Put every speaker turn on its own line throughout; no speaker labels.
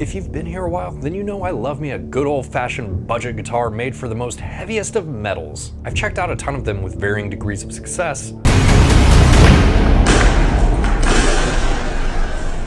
If you've been here a while, then you know I love me a good old-fashioned budget guitar made for the most heaviest of metals. I've checked out a ton of them with varying degrees of success.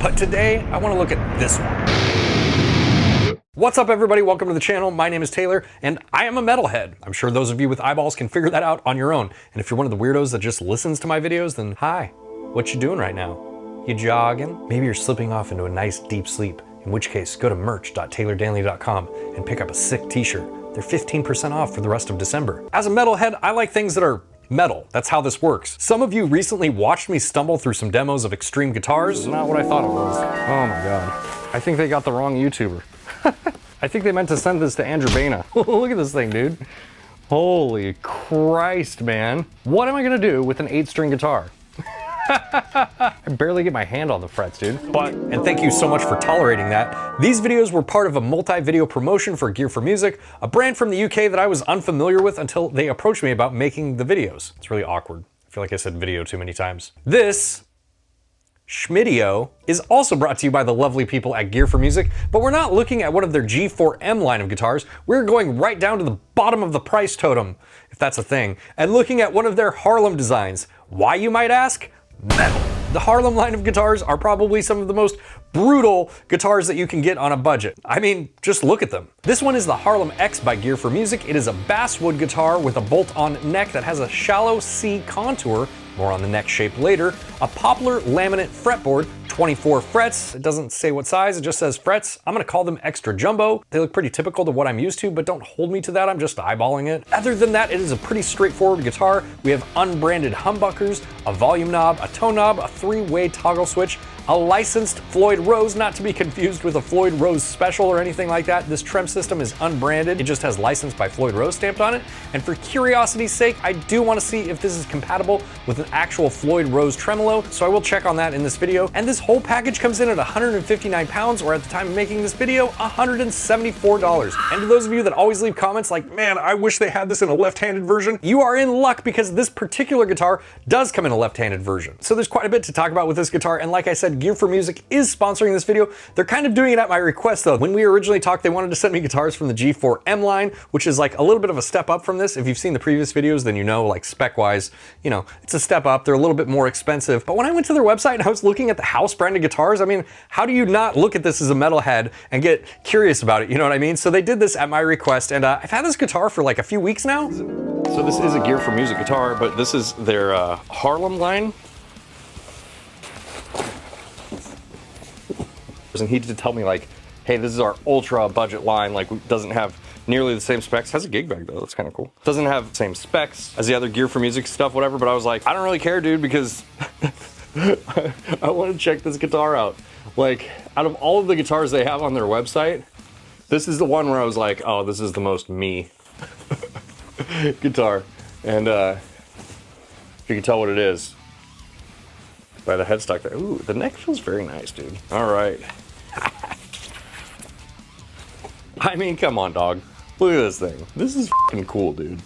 But today, I want to look at this one. What's up everybody, welcome to the channel. My name is Taylor, and I am a metalhead. I'm sure those of you with eyeballs can figure that out on your own. And if you're one of the weirdos that just listens to my videos, then hi, what you doing right now? You jogging? Maybe you're slipping off into a nice deep sleep. In which case, go to merch.taylordanley.com and pick up a sick t-shirt. They're 15% off for the rest of December. As a metalhead, I like things that are metal. That's how this works. Some of you recently watched me stumble through some demos of extreme guitars. This is not what I thought it was. Oh my God. I think they got the wrong YouTuber. I think they meant to send this to Andrew Baina. Look at this thing, dude. Holy Christ, man. What am I gonna do with an 8-string guitar? I barely get my hand on the frets, dude. And thank you so much for tolerating that. These videos were part of a multi-video promotion for Gear4Music, a brand from the UK that I was unfamiliar with until they approached me about making the videos. It's really awkward. I feel like I said video too many times. This 𝗦ici𝗶𝗶𝗏 is also brought to you by the lovely people at Gear4Music, but we're not looking at one of their G4M line of guitars. We're going right down to the bottom of the price totem, if that's a thing, and looking at one of their Harlem designs. Why, you might ask? Metal. The Harlem line of guitars are probably some of the most brutal guitars that you can get on a budget. I mean, just look at them. This one is the Harlem X by Gear4Music. It is a basswood guitar with a bolt-on neck that has a shallow C contour, more on the neck shape later, a poplar laminate fretboard, 24 frets. It doesn't say what size, it just says frets. I'm gonna call them extra jumbo. They look pretty typical to what I'm used to, but don't hold me to that, I'm just eyeballing it. Other than that, it is a pretty straightforward guitar. We have unbranded humbuckers, a volume knob, a tone knob, a 3-way toggle switch, a licensed Floyd Rose, not to be confused with a Floyd Rose Special or anything like that. This trem system is unbranded. It just has licensed by Floyd Rose stamped on it. And for curiosity's sake, I do want to see if this is compatible with an actual Floyd Rose tremolo, so I will check on that in this video. And this whole package comes in at 159 pounds, or at the time of making this video, $174. And to those of you that always leave comments like, man, I wish they had this in a left-handed version, you are in luck because this particular guitar does come in a left-handed version. So there's quite a bit to talk about with this guitar, and like I said, Gear4Music is sponsoring this video. They're kind of doing it at my request though. When we originally talked, they wanted to send me guitars from the G4M line, which is like a little bit of a step up from this. If you've seen the previous videos, then you know, like spec-wise, you know, it's a step up. They're a little bit more expensive. But when I went to their website and I was looking at the house branded guitars, I mean, how do you not look at this as a metalhead and get curious about it? You know what I mean? So they did this at my request, and I've had this guitar for like a few weeks now. So this is a Gear4Music guitar, but this is their Harlem line. And he did tell me like, hey, this is our ultra budget line, like doesn't have nearly the same specs. Has a gig bag though, that's kind of cool. Doesn't have the same specs as the other Gear4Music stuff, whatever, but I was like, I don't really care, dude, because I want to check this guitar out. Like, out of all of the guitars they have on their website, this is the one where I was like, oh, this is the most me guitar. And if you can tell what it is by the headstock there. Ooh, the neck feels very nice, dude. All right. I mean, come on, dog. Look at this thing. This is fucking cool, dude.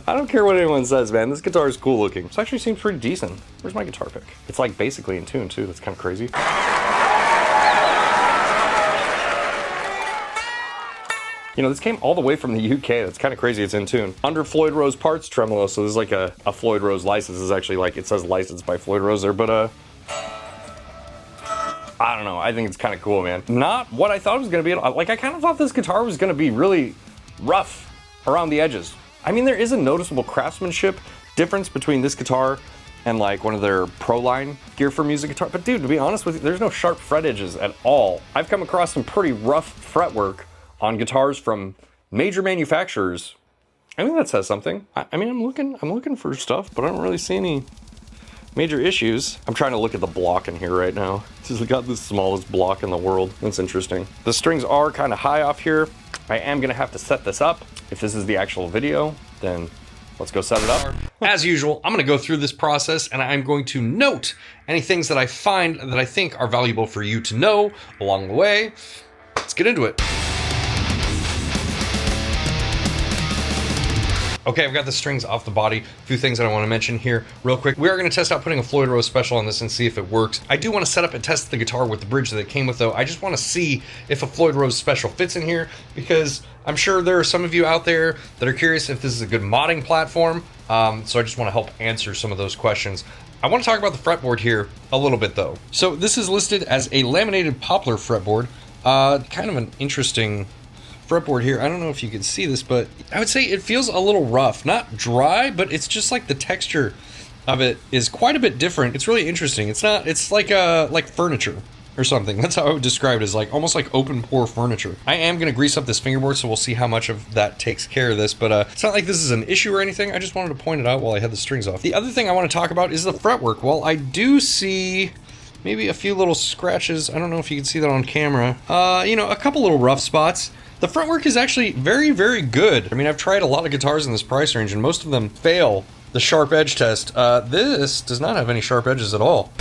I don't care what anyone says, man. This guitar is cool looking. This actually seems pretty decent. Where's my guitar pick? It's like basically in tune too. That's kind of crazy. You know, this came all the way from the UK. That's kind of crazy. It's in tune. Under Floyd Rose parts tremolo, so this is like a Floyd Rose license. This is actually like, it says licensed by Floyd Rose there, but I don't know. I think it's kind of cool, man. Not what I thought it was going to be. Like, I kind of thought this guitar was going to be really rough around the edges. I mean, there is a noticeable craftsmanship difference between this guitar and like one of their pro line Gear4Music guitar. But dude, to be honest with you, there's no sharp fret edges at all. I've come across some pretty rough fretwork on guitars from major manufacturers. I think that says something. I mean, I'm looking for stuff, but I don't really see any major issues. I'm trying to look at the block in here right now. This has got the smallest block in the world. That's interesting. The strings are kind of high off here. I am gonna have to set this up. If this is the actual video, then let's go set it up. As usual, I'm gonna go through this process and I'm going to note any things that I find that I think are valuable for you to know along the way. Let's get into it. Okay, I've got the strings off the body. A few things that I want to mention here real quick. We are going to test out putting a Floyd Rose Special on this and see if it works. I do want to set up and test the guitar with the bridge that it came with, though. I just want to see if a Floyd Rose Special fits in here, because I'm sure there are some of you out there that are curious if this is a good modding platform. So I just want to help answer some of those questions. I want to talk about the fretboard here a little bit, though. So this is listed as a laminated poplar fretboard. Kind of an interesting fretboard here. I don't know if you can see this, but I would say it feels a little rough. Not dry, but it's just like the texture of it is quite a bit different. It's really interesting. It's like furniture or something. That's how I would describe it, as like almost like open pore furniture. I am going to grease up this fingerboard, so we'll see how much of that takes care of this, but it's not like this is an issue or anything. I just wanted to point it out while I had the strings off. The other thing I want to talk about is the fretwork. Well, I do see maybe a few little scratches. I don't know if you can see that on camera. You know, a couple little rough spots. The fretwork is actually very, very good. I mean, I've tried a lot of guitars in this price range, and most of them fail the sharp edge test. This does not have any sharp edges at all.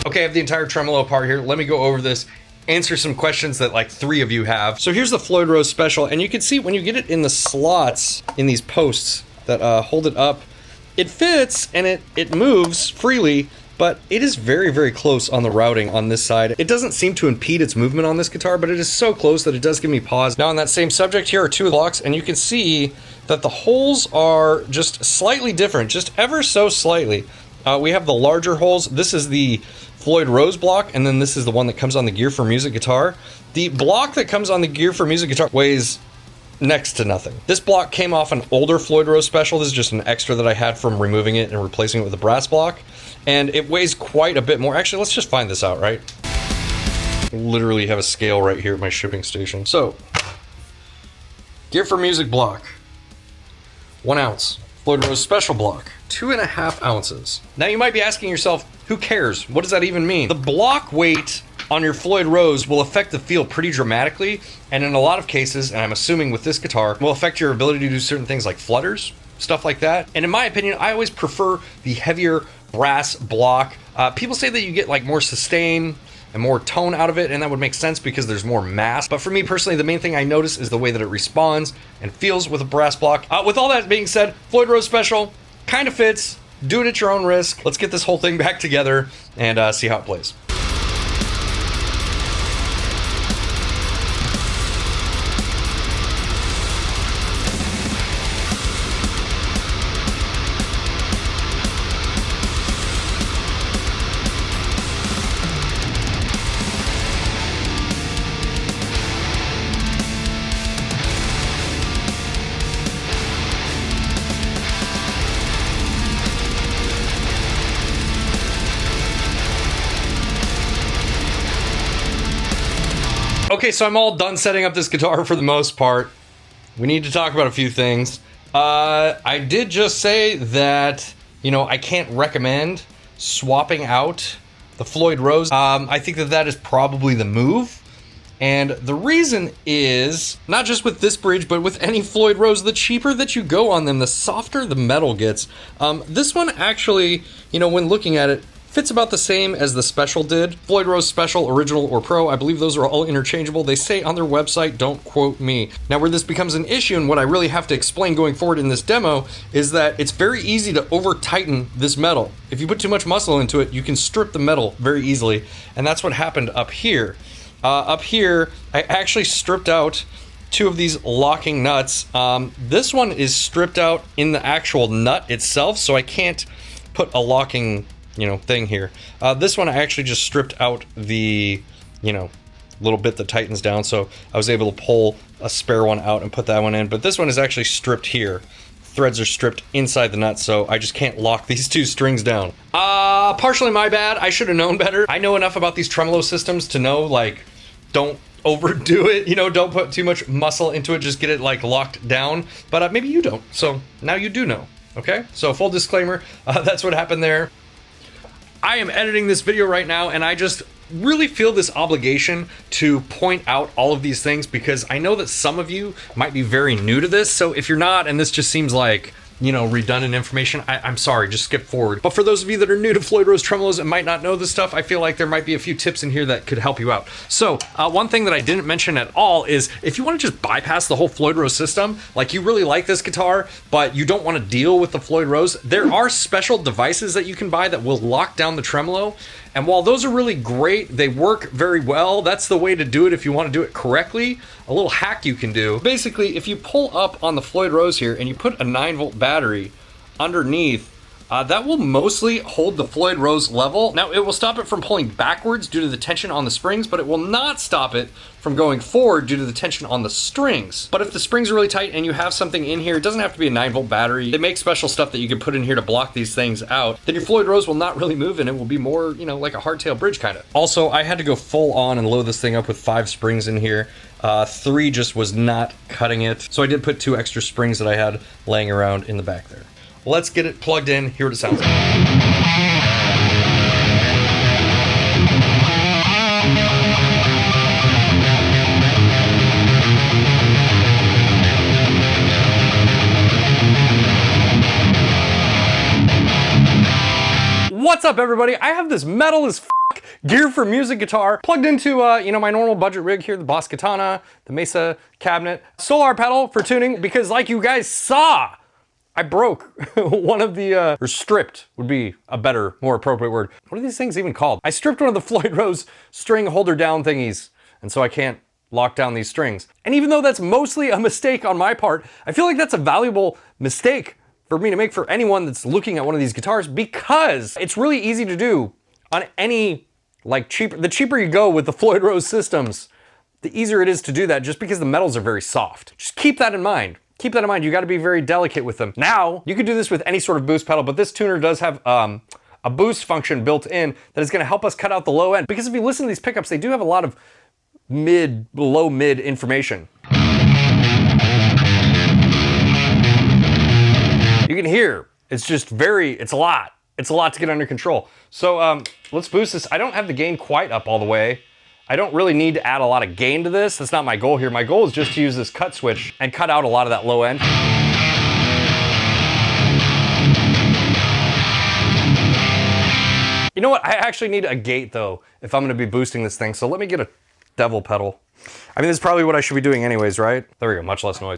Okay, I have the entire tremolo part here. Let me go over this, answer some questions that like 3 of you have. So here's the Floyd Rose Special, and you can see when you get it in the slots in these posts that hold it up, it fits and it moves freely, but it is very, very close on the routing on this side. It doesn't seem to impede its movement on this guitar, but it is so close that it does give me pause. Now on that same subject, here are 2 blocks, and you can see that the holes are just slightly different, just ever so slightly. We have the larger holes. This is the Floyd Rose block, and then this is the one that comes on the Gear for Music guitar. The block that comes on the Gear for Music guitar weighs next to nothing. This block came off an older Floyd Rose Special. This is just an extra that I had from removing it and replacing it with a brass block, and it weighs quite a bit more. Actually, let's just find this out, right? I literally have a scale right here at my shipping station. So, Gear for Music block, 1 ounce. Floyd Rose Special block, 2.5 ounces. Now you might be asking yourself, who cares? What does that even mean? The block weight on your Floyd Rose will affect the feel pretty dramatically, and in a lot of cases, and I'm assuming with this guitar, will affect your ability to do certain things like flutters, stuff like that. And in my opinion, I always prefer the heavier brass block. People say that you get like more sustain and more tone out of it, and that would make sense because there's more mass. But for me personally, the main thing I notice is the way that it responds and feels with a brass block. With all that being said, Floyd Rose Special kind of fits. Do it at your own risk. Let's get this whole thing back together and see how it plays. Okay, so I'm all done setting up this guitar for the most part. We need to talk about a few things. I did just say that, you know, I can't recommend swapping out the Floyd Rose. I think that that is probably the move. And the reason is, not just with this bridge, but with any Floyd Rose, the cheaper that you go on them, the softer the metal gets. This one actually, you know, when looking at it, fits about the same as the Special did. Floyd Rose Special, Original, or Pro, I believe those are all interchangeable. They say on their website, don't quote me. Now where this becomes an issue, and what I really have to explain going forward in this demo, is that it's very easy to over-tighten this metal. If you put too much muscle into it, you can strip the metal very easily, and that's what happened up here. Up here, I actually stripped out 2 of these locking nuts. This one is stripped out in the actual nut itself, so I can't put a locking, you know, thing here. This one I actually just stripped out the, you know, little bit that tightens down, so I was able to pull a spare one out and put that one in, but this one is actually stripped here. Threads are stripped inside the nut, so I just can't lock these 2 strings down. Partially my bad. I should have known better. I know enough about these tremolo systems to know, like, don't overdo it, you know, don't put too much muscle into it, just get it like locked down, but maybe you don't, so now you do know, okay? So full disclaimer, that's what happened there. I am editing this video right now, and I just really feel this obligation to point out all of these things because I know that some of you might be very new to this. So if you're not, and this just seems like you know, redundant information, I'm sorry, just skip forward. But for those of you that are new to Floyd Rose tremolos and might not know this stuff, I feel like there might be a few tips in here that could help you out. So one thing that I didn't mention at all is if you want to just bypass the whole Floyd Rose system, like you really like this guitar, but you don't want to deal with the Floyd Rose, there are special devices that you can buy that will lock down the tremolo. And while those are really great, they work very well. That's the way to do it if you want to do it correctly. A little hack you can do. Basically, if you pull up on the Floyd Rose here and you put a 9-volt battery underneath, that will mostly hold the Floyd Rose level. Now, it will stop it from pulling backwards due to the tension on the springs, but it will not stop it from going forward due to the tension on the strings. But if the springs are really tight and you have something in here, it doesn't have to be a 9-volt battery. They make special stuff that you can put in here to block these things out. Then your Floyd Rose will not really move and it will be more, you know, like a hardtail bridge kind of. Also, I had to go full on and load this thing up with 5 springs in here. 3 just was not cutting it. So I did put 2 extra springs that I had laying around in the back there. Let's get it plugged in, hear what it sounds like. What's up, everybody? I have this metal as f*** Gear for Music guitar plugged into, you know, my normal budget rig here, the Boss Katana, the Mesa cabinet, Solar pedal for tuning, because like you guys saw, I broke one of the, or stripped would be a better, more appropriate word. What are these things even called? I stripped one of the Floyd Rose string holder down thingies, and so I can't lock down these strings. And even though that's mostly a mistake on my part, I feel like that's a valuable mistake for me to make for anyone that's looking at one of these guitars, because it's really easy to do on any, like, the cheaper you go with the Floyd Rose systems, the easier it is to do that just because the metals are very soft. Just keep that in mind. Keep that in mind, you gotta be very delicate with them. Now, you could do this with any sort of boost pedal, but this tuner does have a boost function built in that is gonna help us cut out the low end. Because if you listen to these pickups, they do have a lot of low mid information. You can hear, it's just it's a lot. It's a lot to get under control. So let's boost this. I don't have the gain quite up all the way. I don't really need to add a lot of gain to this. That's not my goal here. My goal is just to use this cut switch and cut out a lot of that low end. You know what? I actually need a gate though, if I'm gonna be boosting this thing. So let me get a devil pedal. I mean, this is probably what I should be doing anyways, right? There we go, much less noise.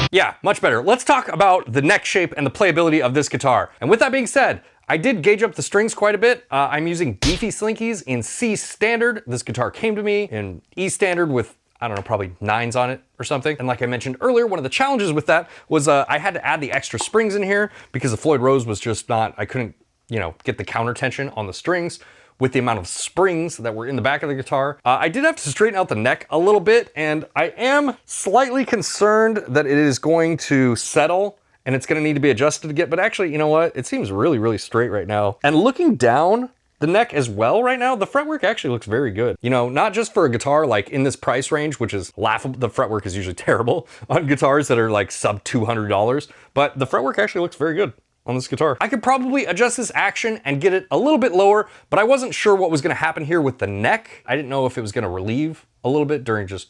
Yeah, much better. Let's talk about the neck shape and the playability of this guitar. And with that being said, I did gauge up the strings quite a bit. I'm using beefy slinkies in C standard. This guitar came to me in E standard with, I don't know, probably 9s on it or something. And like I mentioned earlier, one of the challenges with that was I had to add the extra springs in here because the Floyd Rose was just not, I couldn't, you know, get the counter tension on the strings with the amount of springs that were in the back of the guitar. I did have to straighten out the neck a little bit, and I am slightly concerned that it is going to settle and it's gonna need to be adjusted again, but actually, you know what? It seems really, really straight right now. And looking down the neck as well right now, the fretwork actually looks very good. You know, not just for a guitar like in this price range, which is laughable. The fretwork is usually terrible on guitars that are like sub $200, but the fretwork actually looks very good on this guitar. I could probably adjust this action and get it a little bit lower, but I wasn't sure what was gonna happen here with the neck. I didn't know if it was gonna relieve a little bit during just,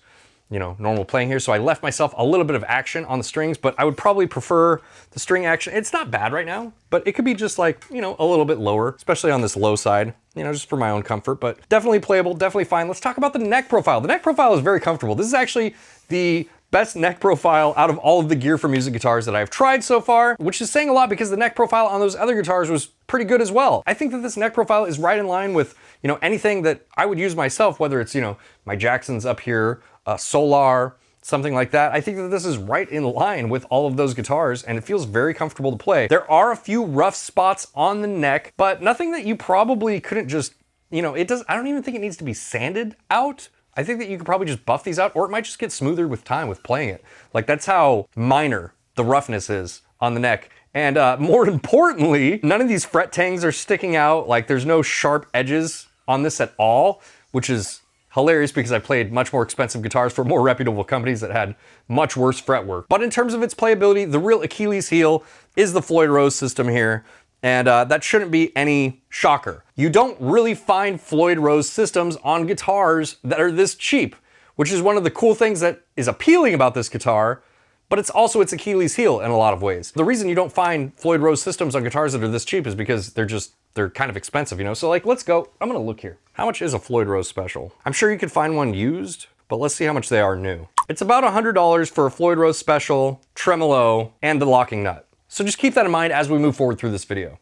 you know, normal playing here. So I left myself a little bit of action on the strings, but I would probably prefer the string action. It's not bad right now, but it could be just like, you know, a little bit lower, especially on this low side, you know, just for my own comfort, but definitely playable, definitely fine. Let's talk about the neck profile. The neck profile is very comfortable. This is actually the best neck profile out of all of the Gear for Music guitars that I've tried so far, which is saying a lot because the neck profile on those other guitars was pretty good as well. I think that this neck profile is right in line with, you know, anything that I would use myself, whether it's, you know, my Jacksons up here, Solar, something like that. I think that this is right in line with all of those guitars and it feels very comfortable to play. There are a few rough spots on the neck, but nothing that you probably couldn't just, you know, I don't even think it needs to be sanded out. I think that you could probably just buff these out, or it might just get smoother with time with playing it. Like, that's how minor the roughness is on the neck. And more importantly, none of these fret tangs are sticking out. Like, there's no sharp edges on this at all, which is hilarious because I played much more expensive guitars for more reputable companies that had much worse fretwork. But in terms of its playability, the real Achilles heel is the Floyd Rose system here. And that shouldn't be any shocker. You don't really find Floyd Rose systems on guitars that are this cheap. which is one of the cool things that is appealing about this guitar, but it's also its Achilles heel in a lot of ways. The reason you don't find Floyd Rose systems on guitars that are this cheap is because they're kind of expensive, you know? So like, let's go, I'm gonna look here. How much is a Floyd Rose Special? I'm sure you could find one used, but let's see how much they are new. It's about $100 for a Floyd Rose Special, tremolo, and the locking nut. So just keep that in mind as we move forward through this video.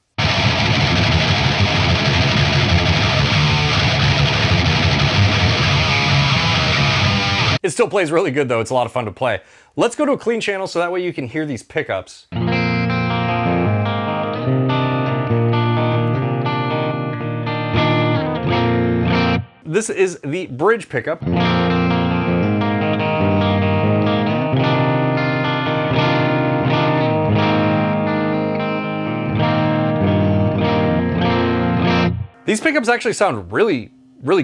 It still plays really good though, it's a lot of fun to play. Let's go to a clean channel so that way you can hear these pickups. This is the bridge pickup. These pickups actually sound really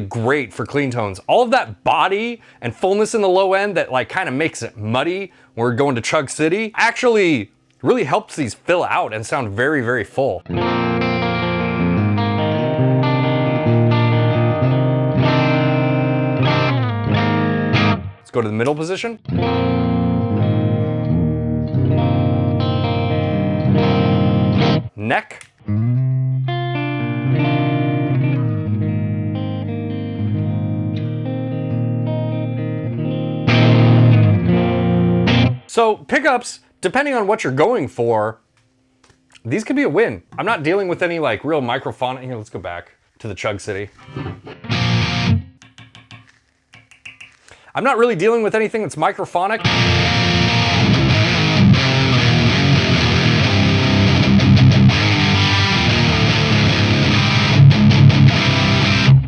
great for clean tones. All of that body and fullness in the low end that like kind of makes it muddy when we're going to Chug City actually really helps these fill out and sound very full. Let's go to the middle position. Neck. So pickups, depending on what you're going for, these could be a win. I'm not dealing with any like real microphonic. Here, let's go back to the Chug City. I'm not really dealing with anything that's microphonic.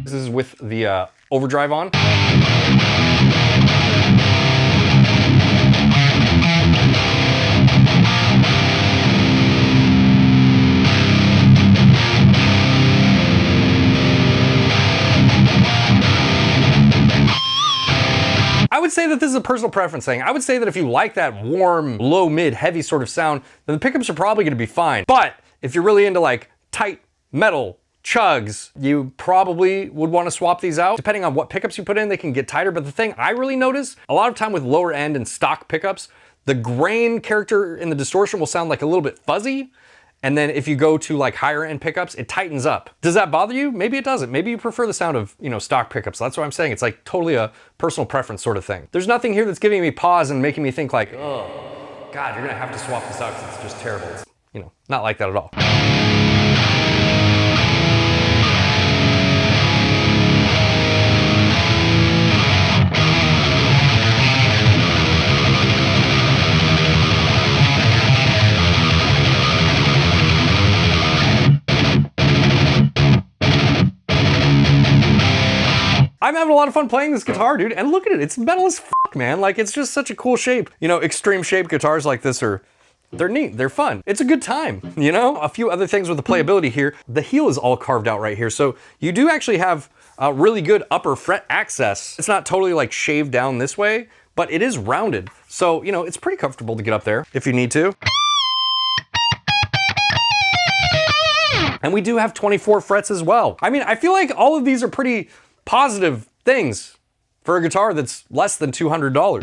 This is with the overdrive on. I would say that this is a personal preference thing. I would say that if you like that warm, low, mid, heavy sort of sound, then the pickups are probably gonna be fine. But if you're really into like tight metal chugs, you probably would wanna swap these out. Depending on what pickups you put in, they can get tighter. But the thing I really notice, a lot of time with lower end and stock pickups, the grain character in the distortion will sound like a little bit fuzzy. And then if you go to like higher end pickups, it tightens up. Does that bother you? Maybe it doesn't. Maybe you prefer the sound of, you know, stock pickups. That's what I'm saying. It's like totally a personal preference sort of thing. There's nothing here that's giving me pause and making me think like, oh, God, you're gonna have to swap this out because it's just terrible. It's, you know, not like that at all. I'm having a lot of fun playing this guitar, dude, and look at it, it's metal as fuck, man. Like, it's just such a cool shape. You know, extreme shape guitars like this they're neat, they're fun. It's a good time, you know? A few other things with the playability here. The heel is all carved out right here, so you do actually have really good upper fret access. It's not totally like shaved down this way, but it is rounded. So, you know, it's pretty comfortable to get up there if you need to. And we do have 24 frets as well. I mean, I feel like all of these are pretty positive things for a guitar that's less than $200.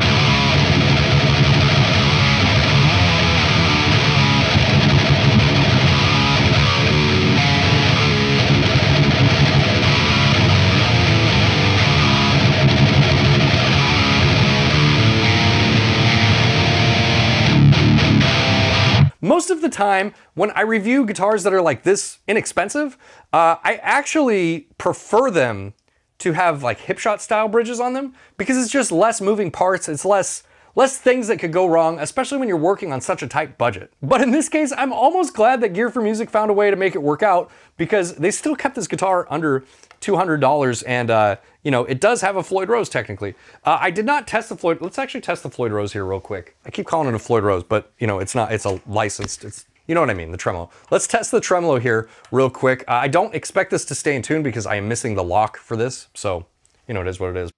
Most of the time, when I review guitars that are like this inexpensive, I actually prefer them to have like hip shot style bridges on them because it's just less moving parts, it's less things that could go wrong, especially when you're working on such a tight budget. But in this case, I'm almost glad that Gear for Music found a way to make it work out because they still kept this guitar under $200 and you know, it does have a Floyd Rose technically. I did not test the Floyd, let's actually test the Floyd Rose here real quick. I keep calling it a Floyd Rose, but you know, it's not, it's a licensed, you know what I mean, the tremolo. Let's test the tremolo here real quick. I don't expect this to stay in tune because I am missing the lock for this. So, you know, it is what it is.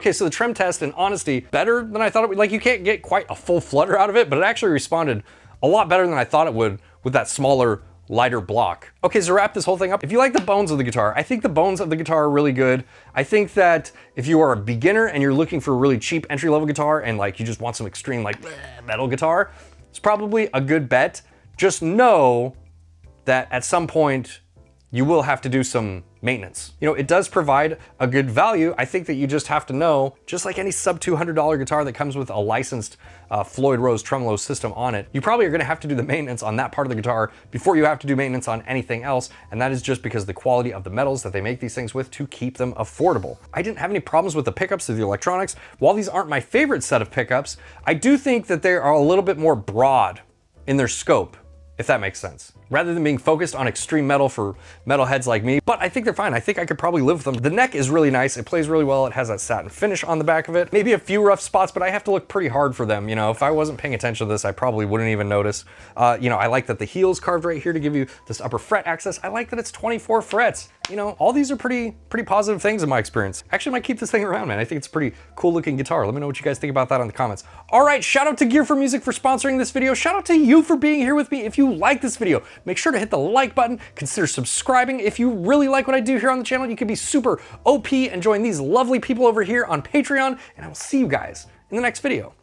Okay, so the trem test, in honesty, better than I thought it would. Like, you can't get quite a full flutter out of it, but it actually responded a lot better than I thought it would with that smaller, lighter block. Okay, so to wrap this whole thing up, if you like the bones of the guitar, I think the bones of the guitar are really good. I think that if you are a beginner and you're looking for a really cheap entry-level guitar and like you just want some extreme like metal guitar, it's probably a good bet. Just know that at some point you will have to do some maintenance. You know, it does provide a good value. I think that you just have to know, just like any sub $200 guitar that comes with a licensed Floyd Rose tremolo system on it, you probably are gonna have to do the maintenance on that part of the guitar before you have to do maintenance on anything else. And that is just because the quality of the metals that they make these things with to keep them affordable. I didn't have any problems with the pickups of the electronics. While these aren't my favorite set of pickups, I do think that they are a little bit more broad in their scope, if that makes sense. Rather than being focused on extreme metal for metalheads like me, but I think they're fine. I think I could probably live with them. The neck is really nice. It plays really well. It has that satin finish on the back of it. Maybe a few rough spots, but I have to look pretty hard for them. You know, if I wasn't paying attention to this, I probably wouldn't even notice. You know, I like that the heel's carved right here to give you this upper fret access. I like that it's 24 frets. You know, all these are pretty positive things in my experience. Actually, I might keep this thing around, man. I think it's a pretty cool looking guitar. Let me know what you guys think about that in the comments. All right, shout out to Gear for Music for sponsoring this video. Shout out to you for being here with me. If you like this video, make sure to hit the like button, consider subscribing. If you really like what I do here on the channel, you can be super OP and join these lovely people over here on Patreon, and I will see you guys in the next video.